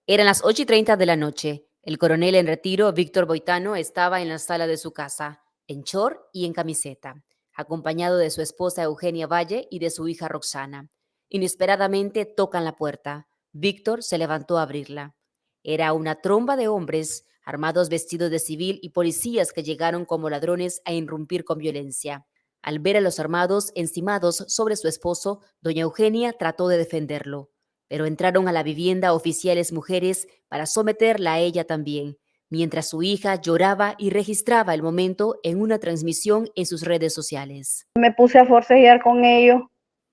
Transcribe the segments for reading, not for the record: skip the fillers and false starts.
Eran las 8:30 de la noche. El coronel en retiro, Víctor Boitano, estaba en la sala de su casa, en short y en camiseta, acompañado de su esposa Eugenia Valle y de su hija Roxana. Inesperadamente tocan la puerta. Víctor se levantó a abrirla. Era una tromba de hombres, armados vestidos de civil y policías que llegaron como ladrones a irrumpir con violencia. Al ver a los armados encimados sobre su esposo, doña Eugenia trató de defenderlo, pero entraron a la vivienda oficiales mujeres para someterla a ella también, mientras su hija lloraba y registraba el momento en una transmisión en sus redes sociales. Me puse a forcejear con ellos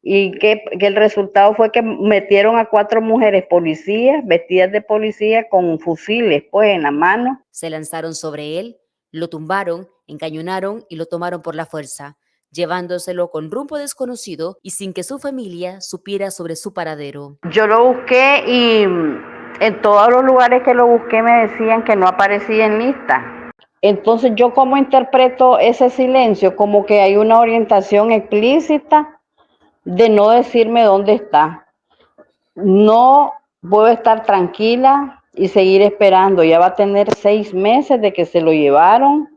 y que el resultado fue que metieron a 4 mujeres policías, vestidas de policía, con fusiles pues en la mano. Se lanzaron sobre él, lo tumbaron, encañonaron y lo tomaron por la fuerza, llevándoselo con rumbo desconocido y sin que su familia supiera sobre su paradero. Yo lo busqué y en todos los lugares que lo busqué me decían que no aparecía en lista. Entonces, ¿yo cómo interpreto ese silencio? Como que hay una orientación explícita de no decirme dónde está. No puedo estar tranquila y seguir esperando. Ya va a tener 6 meses de que se lo llevaron.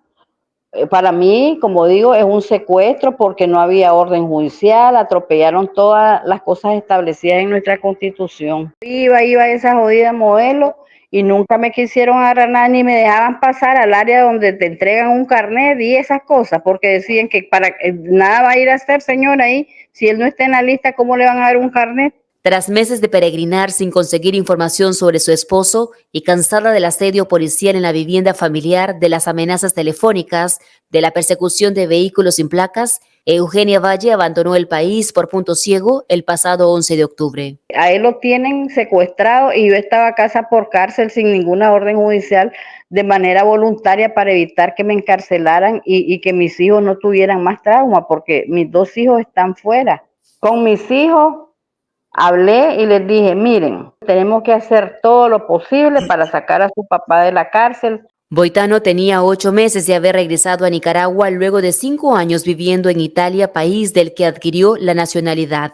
Para mí, como digo, es un secuestro porque no había orden judicial, atropellaron todas las cosas establecidas en nuestra Constitución. Iba esa jodida modelo y nunca me quisieron agarrar nada ni me dejaban pasar al área donde te entregan un carnet y esas cosas, porque decían que nada va a ir a hacer, señor, ahí, si él no está en la lista, ¿cómo le van a dar un carnet? Tras meses de peregrinar sin conseguir información sobre su esposo y cansada del asedio policial en la vivienda familiar, de las amenazas telefónicas, de la persecución de vehículos sin placas, Eugenia Valle abandonó el país por punto ciego el pasado 11 de octubre. A él lo tienen secuestrado y yo estaba casa por cárcel sin ninguna orden judicial de manera voluntaria para evitar que me encarcelaran y que mis hijos no tuvieran más trauma porque mis 2 hijos están fuera. Con mis hijos hablé y les dije, miren, tenemos que hacer todo lo posible para sacar a su papá de la cárcel. Boitano tenía 8 meses de haber regresado a Nicaragua luego de 5 años viviendo en Italia, país del que adquirió la nacionalidad.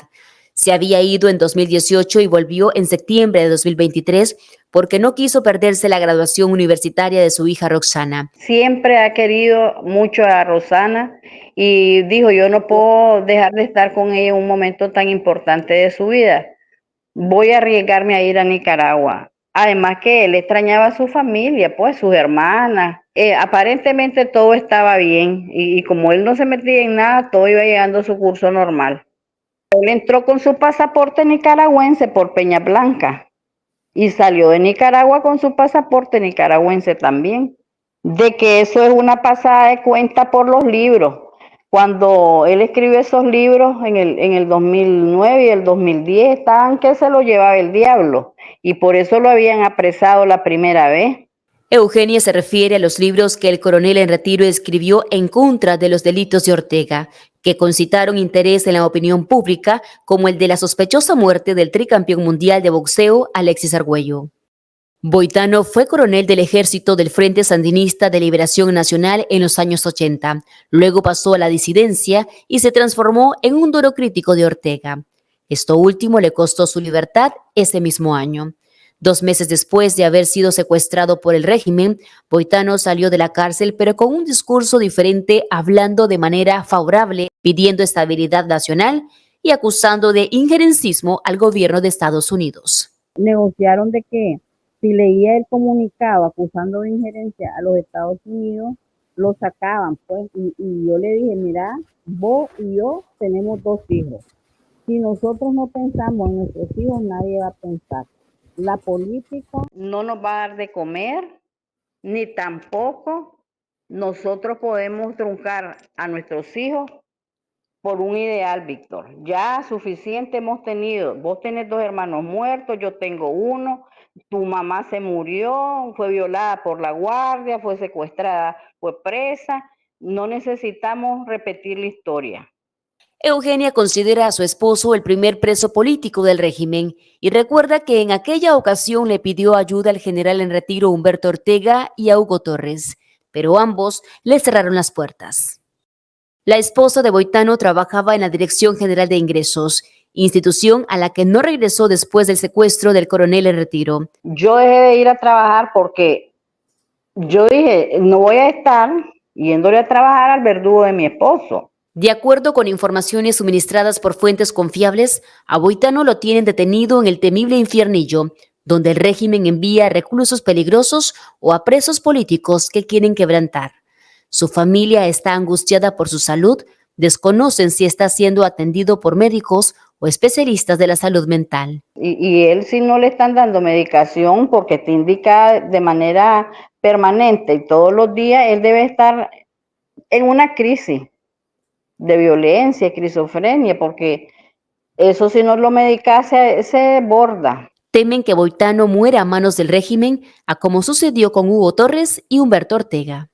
Se había ido en 2018 y volvió en septiembre de 2023 porque no quiso perderse la graduación universitaria de su hija Roxana. Siempre ha querido mucho a Rosana y dijo, yo no puedo dejar de estar con ella en un momento tan importante de su vida. Voy a arriesgarme a ir a Nicaragua. Además que él extrañaba a su familia, pues sus hermanas. Aparentemente todo estaba bien y como él no se metía en nada, todo iba llegando a su curso normal. Él entró con su pasaporte nicaragüense por Peña Blanca y salió de Nicaragua con su pasaporte nicaragüense también. De que eso es una pasada de cuenta por los libros. Cuando él escribió esos libros en el 2009 y el 2010, estaban que se lo llevaba el diablo y por eso lo habían apresado la primera vez. Eugenia se refiere a los libros que el coronel en retiro escribió en contra de los delitos de Ortega, que concitaron interés en la opinión pública, como el de la sospechosa muerte del tricampeón mundial de boxeo Alexis Argüello. Boitano fue coronel del Ejército del Frente Sandinista de Liberación Nacional en los años 80. Luego pasó a la disidencia y se transformó en un duro crítico de Ortega. Esto último le costó su libertad ese mismo año. 2 meses después de haber sido secuestrado por el régimen, Boitano salió de la cárcel, pero con un discurso diferente, hablando de manera favorable, pidiendo estabilidad nacional y acusando de injerencismo al gobierno de Estados Unidos. Negociaron de que si leía el comunicado acusando de injerencia a los Estados Unidos, lo sacaban, pues, y yo le dije, mira, vos y yo tenemos 2 hijos. Si nosotros no pensamos en nuestros hijos, nadie va a pensar. La política no nos va a dar de comer, ni tampoco nosotros podemos truncar a nuestros hijos por un ideal, Víctor. Ya suficiente hemos tenido. Vos tenés 2 hermanos muertos, yo tengo uno. Tu mamá se murió, fue violada por la guardia, fue secuestrada, fue presa. No necesitamos repetir la historia. Eugenia considera a su esposo el primer preso político del régimen y recuerda que en aquella ocasión le pidió ayuda al general en retiro Humberto Ortega y a Hugo Torres, pero ambos le cerraron las puertas. La esposa de Boitano trabajaba en la Dirección General de Ingresos institución a la que no regresó después del secuestro del coronel en retiro. Yo dejé de ir a trabajar porque yo dije, no voy a estar yéndole a trabajar al verdugo de mi esposo. De acuerdo con informaciones suministradas por fuentes confiables, a Boitano lo tienen detenido en el temible Infiernillo, donde el régimen envía a reclusos peligrosos o a presos políticos que quieren quebrantar. Su familia está angustiada por su salud, desconocen si está siendo atendido por médicos o especialistas de la salud mental. Y él, si no le están dando medicación porque está indicada de manera permanente y todos los días, él debe estar en una crisis de violencia, esquizofrenia, porque eso si no lo medica se desborda. Temen que Boitano muera a manos del régimen, a como sucedió con Hugo Torres y Humberto Ortega.